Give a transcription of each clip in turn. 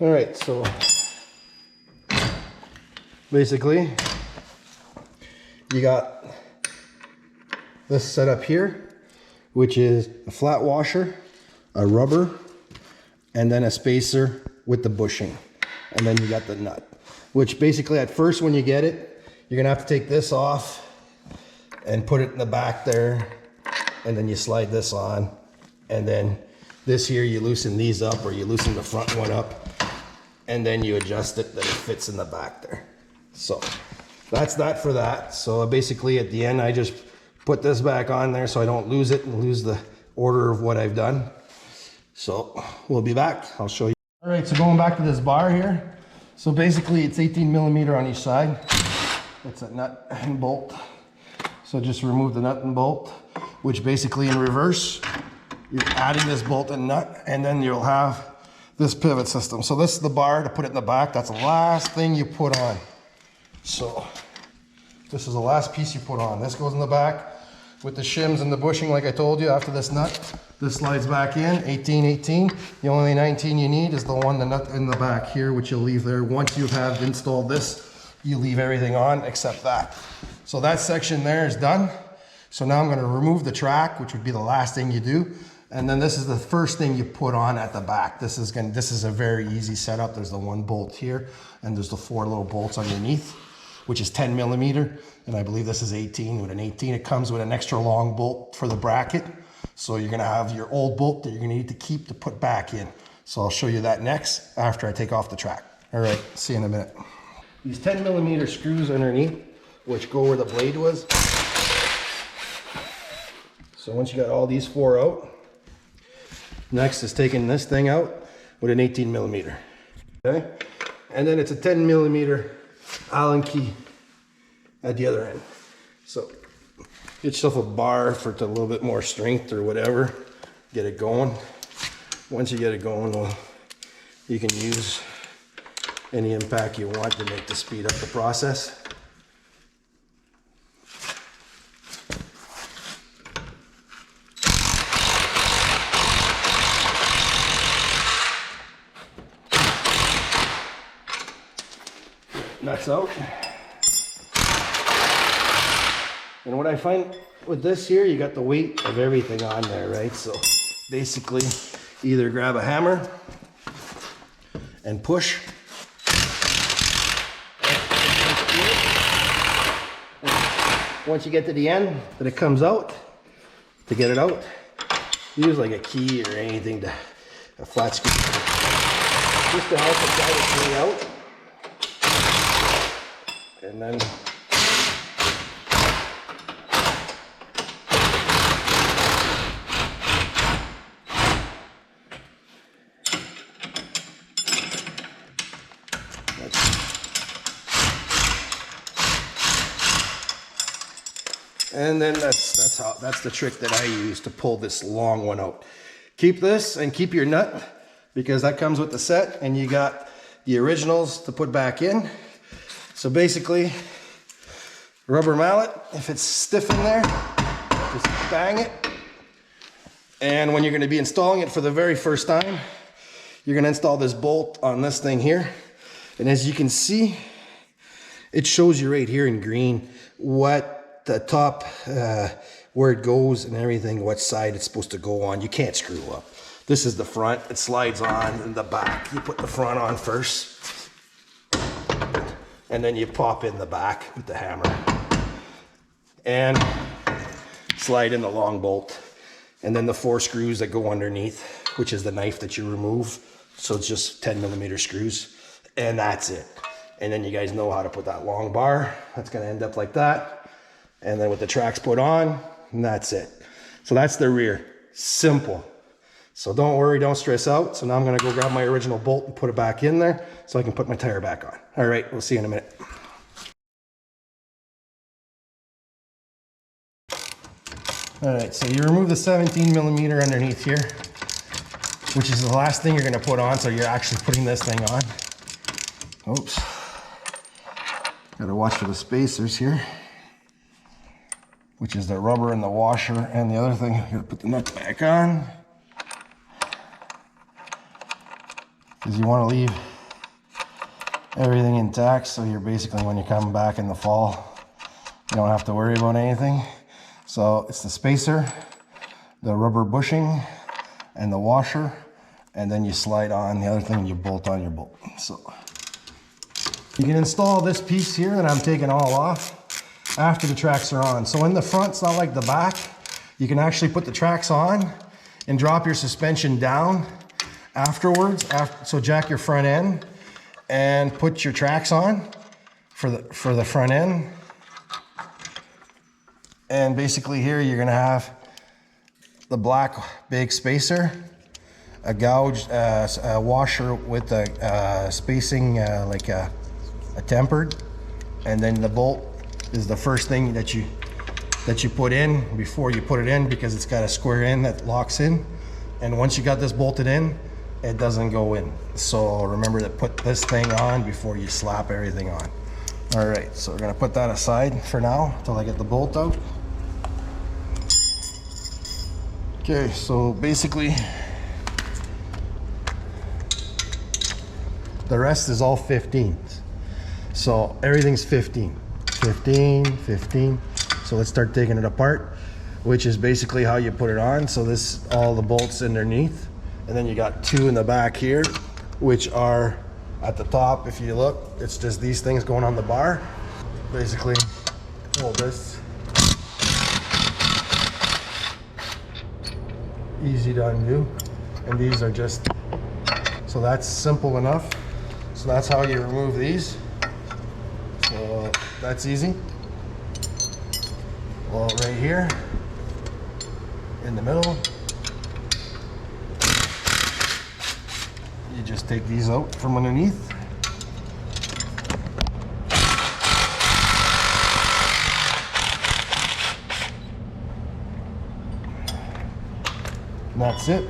All right, so basically you got this set up here, which is a flat washer, a rubber, and then a spacer with the bushing. And then you got the nut, which basically at first when you get it, you're gonna have to take this off and put it in the back there, and then you slide this on, and then this here you loosen these up, or you loosen the front one up, and then you adjust it that it fits in the back there. So that's that for that. So basically at the end I just put this back on there so I don't lose it and lose the order of what I've done. So we'll be back, I'll show you. All right, so going back to this bar here. So basically it's 18 millimeter on each side. It's a nut and bolt. So just remove the nut and bolt, which basically in reverse, you're adding this bolt and nut, and then you'll have this pivot system. So this is the bar to put it in the back. That's the last thing you put on. So this is the last piece you put on. This goes in the back with the shims and the bushing like I told you. After this nut, this slides back in, 18, 18. The only 19 you need is the nut in the back here, which you'll leave there. Once you have installed this, you leave everything on except that. So that section there is done. So now I'm going to remove the track, which would be the last thing you do. And then this is the first thing you put on at the back. This is a very easy setup. There's the one bolt here, and there's the 4 little bolts underneath, which is 10 millimeter. And I believe this is 18. With an 18, it comes with an extra long bolt for the bracket. So you're gonna have your old bolt that you're gonna need to keep to put back in. So I'll show you that next after I take off the track. All right, see you in a minute. These 10 millimeter screws underneath, which go where the blade was. So once you got all these 4 out, next is taking this thing out with an 18 millimeter, okay? And then it's a 10 millimeter Allen key at the other end. So get yourself a bar for a little bit more strength or whatever, get it going. Once you get it going, well, you can use any impact you want to speed up the process. Nuts out. And what I find with this here, you got the weight of everything on there, right? So basically either grab a hammer and push. Once you get to the end that it comes out, to get it out, use like a key or anything, a flat screw, just to help it guide its way out. And then that's the trick that I use to pull this long one out. Keep this and keep your nut, because that comes with the set, and you got the originals to put back in. So basically, rubber mallet, if it's stiff in there, just bang it. And when you're going to be installing it for the very first time, you're going to install this bolt on this thing here. And as you can see, it shows you right here in green what the top, where it goes and everything, what side it's supposed to go on. You can't screw up. This is the front, it slides on, and the back. You put the front on first, and then you pop in the back with the hammer and slide in the long bolt, and then the 4 screws that go underneath, which is the knife that you remove. So it's just 10 millimeter screws, and that's it. And then you guys know how to put that long bar. That's gonna end up like that. And then with the tracks put on, and that's it. So that's the rear, simple. So don't worry, don't stress out. So now I'm gonna go grab my original bolt and put it back in there so I can put my tire back on. All right, we'll see you in a minute. All right, so you remove the 17 millimeter underneath here, which is the last thing you're gonna put on, so you're actually putting this thing on. Oops. Gotta watch for the spacers here, which is the rubber and the washer. And the other thing, you're gonna put the nut back on, because you wanna leave everything intact, so you're basically, when you come back in the fall, you don't have to worry about anything. So it's the spacer, the rubber bushing, and the washer, and then you slide on the other thing and you bolt on your bolt. So you can install this piece here that I'm taking all off after the tracks are on. So in the front, it's not like the back. You can actually put the tracks on and drop your suspension down afterwards. So jack your front end and put your tracks on for the front end. And basically here you're gonna have the black big spacer, a gouged a washer with a spacing like a tempered, and then the bolt is the first thing that you put in before you put it in, because it's got a square end that locks in, and once you got this bolted in, it doesn't go in. So remember to put this thing on before you slap everything on. All right, so we're gonna put that aside for now until I get the bolt out. Okay, so basically the rest is all 15s. So everything's 15, 15, 15. So let's start taking it apart, which is basically how you put it on. So this, all the bolts underneath, and then you got two in the back here, which are at the top. If you look, it's just these things going on the bar. Basically, hold this. Easy to undo. And these are just, so that's simple enough. So that's how you remove these. So that's easy. Well, right here in the middle, you just take these out from underneath. And that's it.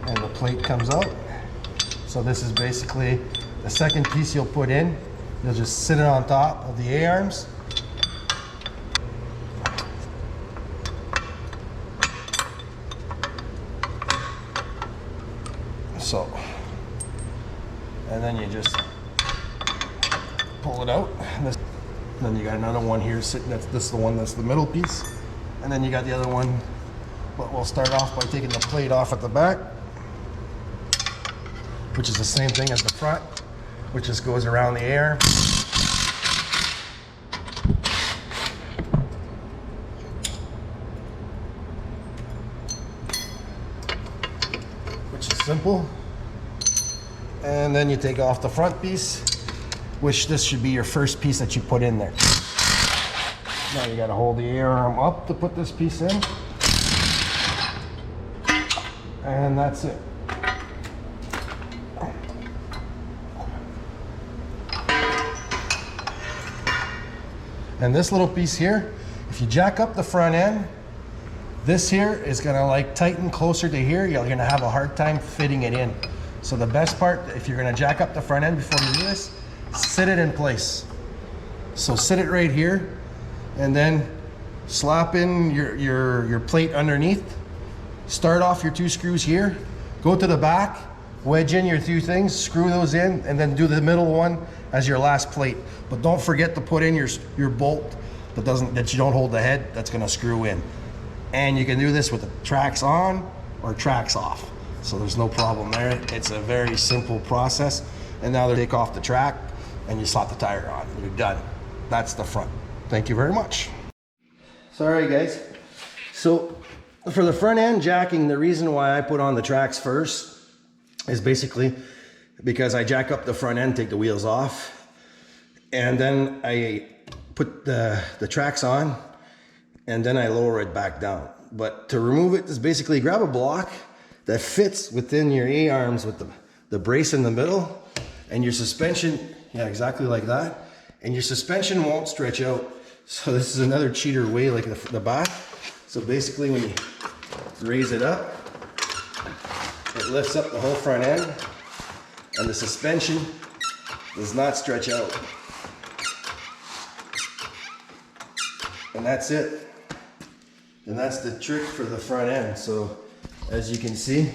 And the plate comes out. So this is basically the second piece you'll put in. You'll just sit it on top of the A-arms. So, and then you just pull it out. Then you got another one here sitting, this is the one that's the middle piece. And then you got the other one, but we'll start off by taking the plate off at the back, which is the same thing as the front, which just goes around the air. Which is simple. And then you take off the front piece, which this should be your first piece that you put in there. Now you gotta hold the air arm up to put this piece in. And that's it. And this little piece here, if you jack up the front end, this here is gonna like tighten closer to here. You're gonna have a hard time fitting it in. So the best part, if you're gonna jack up the front end before you do this, sit it in place. So sit it right here, and then slap in your plate underneath. Start off your two screws here, go to the back, wedge in your two things, screw those in, and then do the middle one as your last plate. But don't forget to put in your bolt that you don't hold the head, that's gonna screw in. And you can do this with the tracks on or tracks off. So there's no problem there. It's a very simple process. And now they take off the track and you slot the tire on. You're done. That's the front. Thank you very much. Sorry guys. So for the front end jacking, the reason why I put on the tracks first is basically because I jack up the front end, take the wheels off, and then I put the tracks on, and then I lower it back down. But to remove it is basically grab a block that fits within your A-arms with the brace in the middle, and your suspension, yeah, exactly like that. And your suspension won't stretch out. So this is another cheater way, like the back. So basically when you raise it up, it lifts up the whole front end, and the suspension does not stretch out. And that's it. And that's the trick for the front end. So as you can see,